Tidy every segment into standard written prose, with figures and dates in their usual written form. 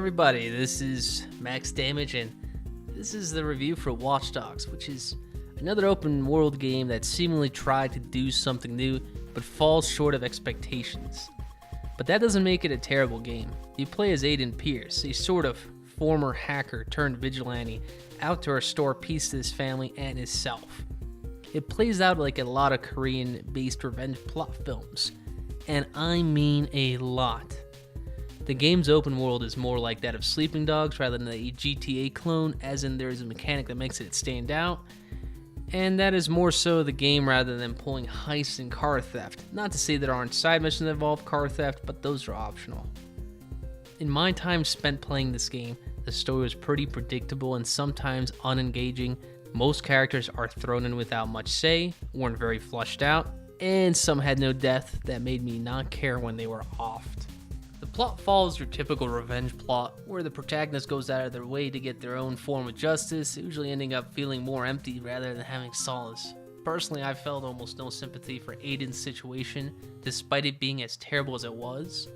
everybody, this is Max Damage, and this is the review for Watch Dogs, which is another open world game that seemingly tried to do something new, but falls short of expectations. But that doesn't make it a terrible game. You play as Aiden Pierce, a sort of former hacker turned vigilante, out to restore peace to his family and himself. It plays out like a lot of Korean-based revenge plot films, and I mean a lot. The game's open world is more like that of Sleeping Dogs rather than a GTA clone, as in there is a mechanic that makes it stand out, and that is more so the game rather than pulling heists and car theft. Not to say there aren't side missions that involve car theft, but those are optional. In my time spent playing this game, the story was pretty predictable and sometimes unengaging. Most characters are thrown in without much say, weren't very fleshed out, and some had no depth that made me not care when they were offed. The plot follows your typical revenge plot, where the protagonist goes out of their way to get their own form of justice, usually ending up feeling more empty rather than having solace. Personally, I felt almost no sympathy for Aiden's situation, despite it being as terrible as it was.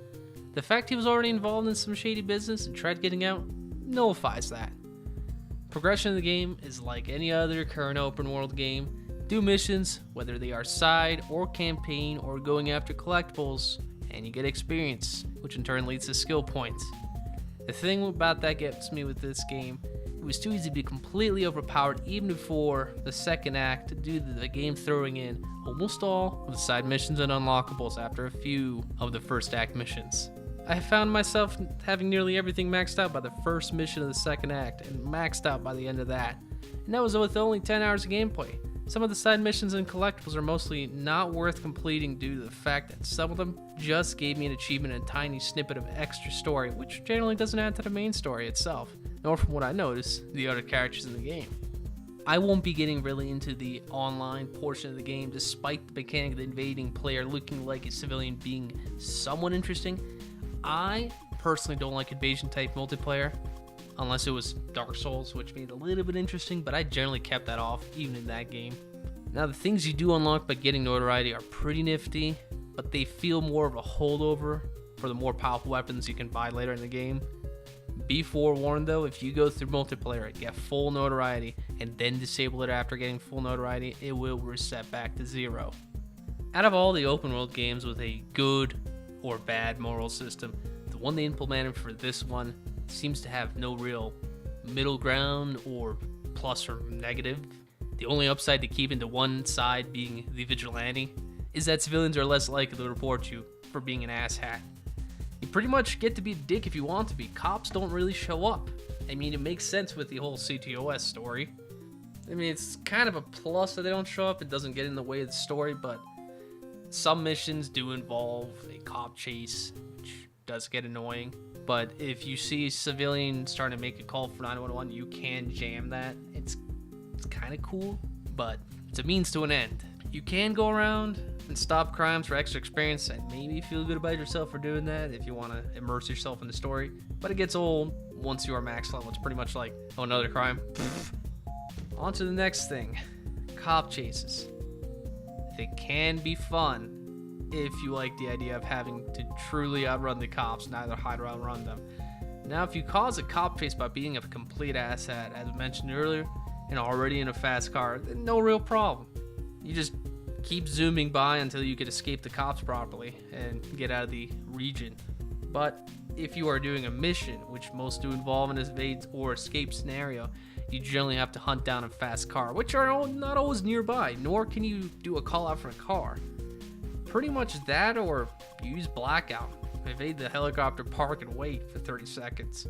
The fact he was already involved in some shady business and tried getting out nullifies that. Progression of the game is like any other current open world game. Do missions, whether they are side or campaign or going after collectibles, and you get experience, which in turn leads to skill points. The thing about that gets me with this game, it was too easy to be completely overpowered even before the second act due to the game throwing in almost all of the side missions and unlockables after a few of the first act missions. I found myself having nearly everything maxed out by the first mission of the second act and maxed out by the end of that, and that was with only 10 hours of gameplay. Some of the side missions and collectibles are mostly not worth completing due to the fact that some of them just gave me an achievement and a tiny snippet of extra story, which generally doesn't add to the main story itself, nor from what I noticed, the other characters in the game. I won't be getting really into the online portion of the game, despite the mechanic of the invading player looking like a civilian being somewhat interesting. I personally don't like invasion type multiplayer, unless it was Dark Souls, which made it a little bit interesting, but I generally kept that off, even in that game. Now, the things you do unlock by getting notoriety are pretty nifty, but they feel more of a holdover for the more powerful weapons you can buy later in the game. Be forewarned though, if you go through multiplayer, get full notoriety, and then disable it after getting full notoriety, it will reset back to 0. Out of all the open world games with a good or bad moral system, the one they implemented for this one seems to have no real middle ground or plus or negative. The only upside to keeping to one side being the vigilante is that civilians are less likely to report you for being an asshat. You pretty much get to be a dick if you want to be. Cops don't really show up. I mean, it makes sense with the whole CTOS story. I mean, it's kind of a plus that they don't show up. It doesn't get in the way of the story, but some missions do involve a cop chase, which does get annoying. But if you see a civilian starting to make a call for 911, you can jam that. It's kind of cool, but it's a means to an end. You can go around and stop crimes for extra experience and maybe feel good about yourself for doing that if you want to immerse yourself in the story. But it gets old once you are max level. It's pretty much like, oh, another crime. On to the next thing. Cop chases. They can be fun if you like the idea of having to truly outrun the cops, neither hide or outrun them. Now, if you cause a cop chase by being a complete asshat, as mentioned earlier, and already in a fast car, then no real problem. You just keep zooming by until you can escape the cops properly and get out of the region. But if you are doing a mission, which most do involve an evade or escape scenario, you generally have to hunt down a fast car, which are not always nearby, nor can you do a call out for a car. Pretty much that, or use blackout. Evade the helicopter park and wait for 30 seconds.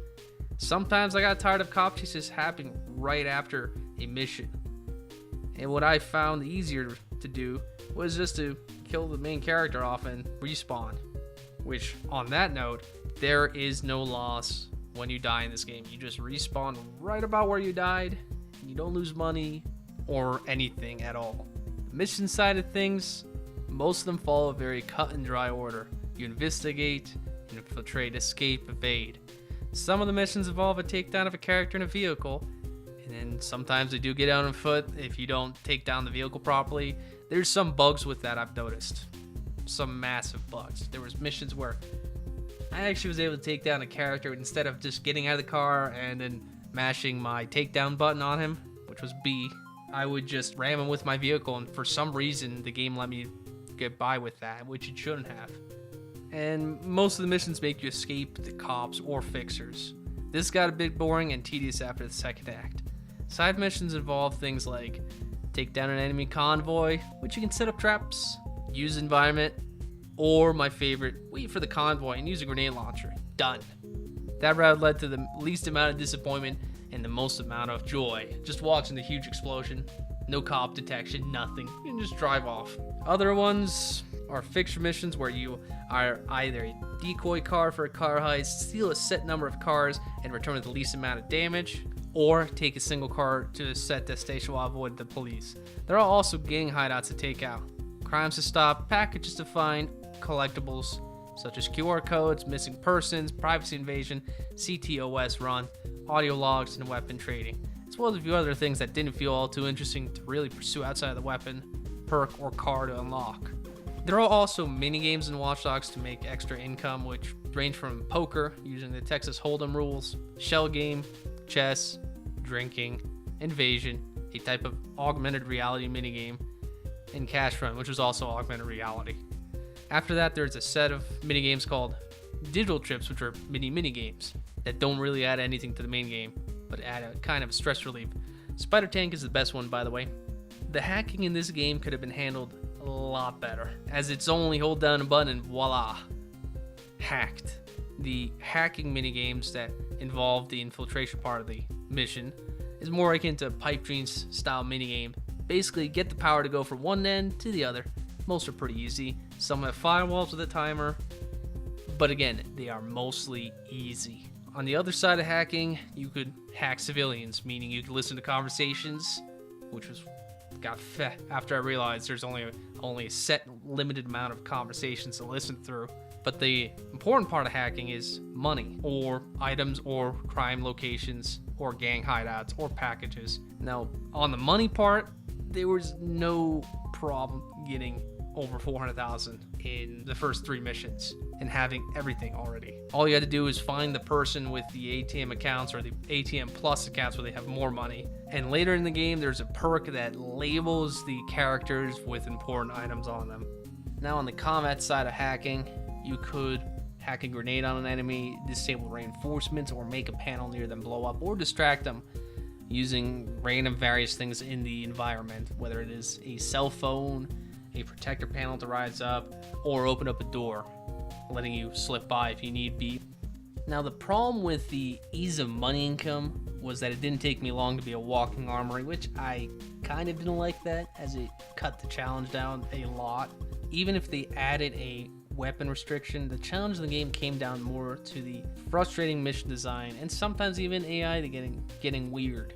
Sometimes I got tired of cop chases happening right after a mission. And what I found easier to do was just to kill the main character off and respawn. Which, on that note, there is no loss when you die in this game. You just respawn right about where you died. And you don't lose money or anything at all. The mission side of things, most of them follow a very cut and dry order. You investigate, infiltrate, escape, evade. Some of the missions involve a takedown of a character in a vehicle, and then sometimes they do get out on foot if you don't take down the vehicle properly. There's some bugs with that I've noticed. Some massive bugs. There was missions where I actually was able to take down a character instead of just getting out of the car and then mashing my takedown button on him, which was B. I would just ram him with my vehicle, and for some reason the game let me get by with that, which it shouldn't have. And most of the missions make you escape the cops or fixers. This got a bit boring and tedious after the second act. Side missions involve things like take down an enemy convoy, which you can set up traps, use environment, or my favorite, wait for the convoy and use a grenade launcher. Done. That route led to the least amount of disappointment and the most amount of joy. Just watching the huge explosion, no cop detection, nothing. You can just drive off. Other ones are fixture missions where you are either a decoy car for a car heist, steal a set number of cars and return with the least amount of damage, or take a single car to a set destination while avoiding the police. There are also gang hideouts to take out, crimes to stop, packages to find, collectibles such as QR codes, missing persons, privacy invasion, CTOS run, audio logs, and weapon trading, as well as a few other things that didn't feel all too interesting to really pursue outside of the weapon, perk, or car to unlock. There are also mini games in Watch Dogs to make extra income, which range from poker using the Texas Hold'em rules, shell game, chess, drinking, invasion, a type of augmented reality minigame, and cash run, which was also augmented reality. After that, there's a set of minigames called digital trips, which are mini games that don't really add anything to the main game, but add a kind of stress relief. Spider Tank is the best one, by the way. The hacking in this game could have been handled a lot better, as it's only hold down a button and voila, hacked. The hacking minigames that involve the infiltration part of the mission is more akin to pipe dreams style minigame. Basically, get the power to go from one end to the other. Most are pretty easy. Some have firewalls with a timer, but again, they are mostly easy. On the other side of hacking, you could hack civilians, meaning you could listen to conversations, which got after I realized there's only a set limited amount of conversations to listen through. But the important part of hacking is money, or items, or crime locations, or gang hideouts, or packages. Now, on the money part, there was no problem getting over 400,000 in the first 3 missions and having everything already. All you had to do is find the person with the ATM accounts or the ATM Plus accounts where they have more money. And later in the game, there's a perk that labels the characters with important items on them. Now, on the combat side of hacking, you could hack a grenade on an enemy, disable reinforcements, or make a panel near them blow up, or distract them using random various things in the environment, whether it is a cell phone, a protector panel to rise up, or open up a door, letting you slip by if you need be. Now, the problem with the ease of money income was that it didn't take me long to be a walking armory, which I kind of didn't like that, as it cut the challenge down a lot. Even if they added a weapon restriction, the challenge in the game came down more to the frustrating mission design, and sometimes even AI to getting weird.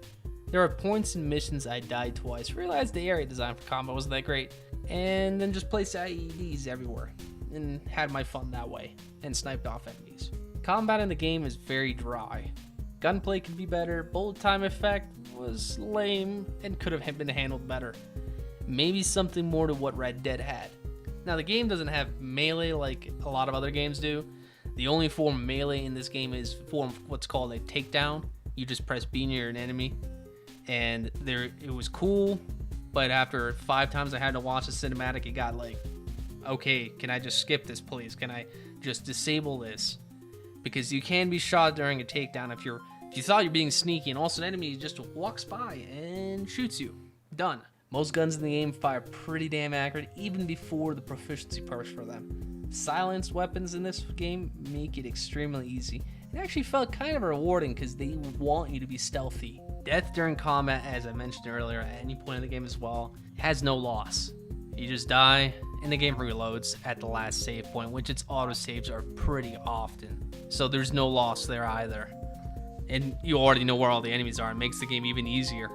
There are points in missions I died twice, realized the area design for combat wasn't that great, and then just placed IEDs everywhere, and had my fun that way, and sniped off enemies. Combat in the game is very dry. Gunplay could be better, bullet time effect was lame, and could have been handled better. Maybe something more to what Red Dead had. Now, the game doesn't have melee like a lot of other games do. The only form of melee in this game is what's called a takedown. You just press B near an enemy, and it was cool, but after 5 times I had to watch the cinematic, it got like, okay, can I just skip this, please? Can I just disable this? Because you can be shot during a takedown if you thought you're being sneaky, and also an enemy just walks by and shoots you. Done. Most guns in the game fire pretty damn accurate, even before the proficiency perks for them. Silenced weapons in this game make it extremely easy. It actually felt kind of rewarding because they want you to be stealthy. Death during combat, as I mentioned earlier, at any point in the game as well, has no loss. You just die, and the game reloads at the last save point, which its autosaves are pretty often. So there's no loss there either. And you already know where all the enemies are. It makes the game even easier.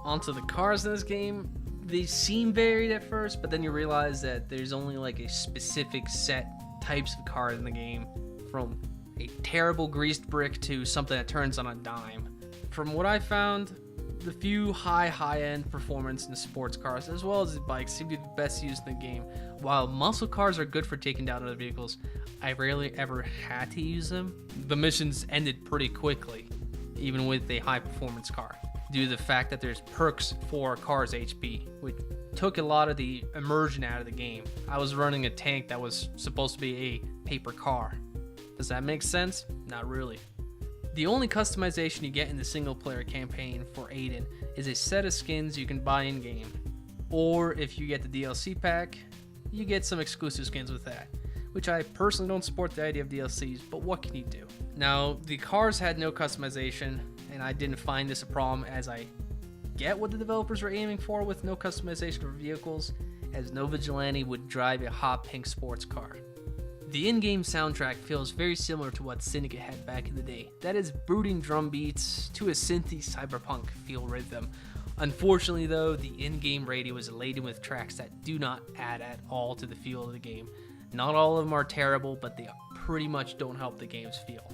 Onto the cars in this game, they seem varied at first, but then you realize that there's only like a specific set types of cars in the game, from a terrible greased brick to something that turns on a dime. From what I found, The few high-end performance in sports cars, as well as the bikes, seem to be the best used in the game. While muscle cars are good for taking down other vehicles, I rarely ever had to use them. The missions ended pretty quickly, even with a high-performance car, due to the fact that there's perks for a car's HP, which took a lot of the immersion out of the game. I was running a tank that was supposed to be a paper car. Does that make sense? Not really. The only customization you get in the single player campaign for Aiden is a set of skins you can buy in game. Or if you get the DLC pack, you get some exclusive skins with that, which I personally don't support the idea of DLCs, but what can you do? Now, the cars had no customization, and I didn't find this a problem, as I get what the developers were aiming for with no customization for vehicles, as no vigilante would drive a hot pink sports car. The in-game soundtrack feels very similar to what Syndicate had back in the day. That is brooding drum beats to a synthy cyberpunk feel rhythm. Unfortunately though, the in-game radio is laden with tracks that do not add at all to the feel of the game. Not all of them are terrible, but they pretty much don't help the game's feel.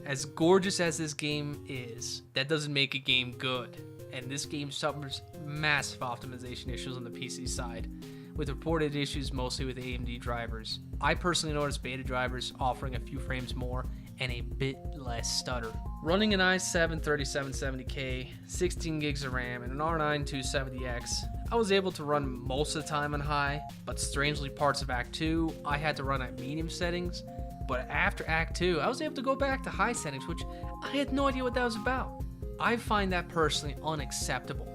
As gorgeous as this game is, that doesn't make a game good. And this game suffers massive optimization issues on the PC side, with reported issues mostly with AMD drivers. I personally noticed beta drivers offering a few frames more and a bit less stutter. Running an i7 3770K, 16 gigs of RAM, and an R9 270X, I was able to run most of the time on high, but strangely parts of Act 2, I had to run at medium settings. But after Act 2, I was able to go back to high settings, which I had no idea what that was about. I find that personally unacceptable.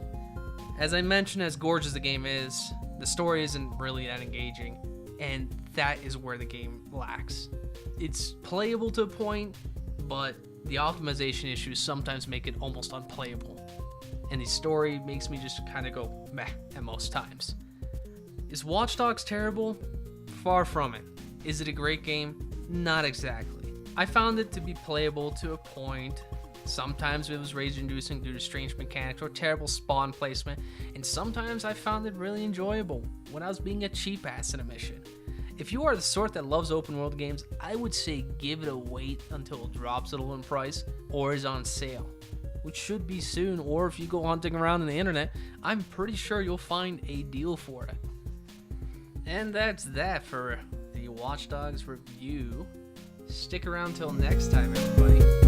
As I mentioned, as gorgeous as the game is, the story isn't really that engaging, and that is where the game lacks. It's playable to a point, but the optimization issues sometimes make it almost unplayable. And the story makes me just kind of go meh at most times. Is Watch Dogs terrible? Far from it. Is it a great game? Not exactly. I found it to be playable to a point. Sometimes it was rage-inducing due to strange mechanics or terrible spawn placement, and sometimes I found it really enjoyable when I was being a cheap-ass in a mission. If you are the sort that loves open-world games, I would say give it a wait until it drops a little in price or is on sale, which should be soon, or if you go hunting around on the internet, I'm pretty sure you'll find a deal for it. And that's that for the Watch Dogs review. Stick around till next time, everybody.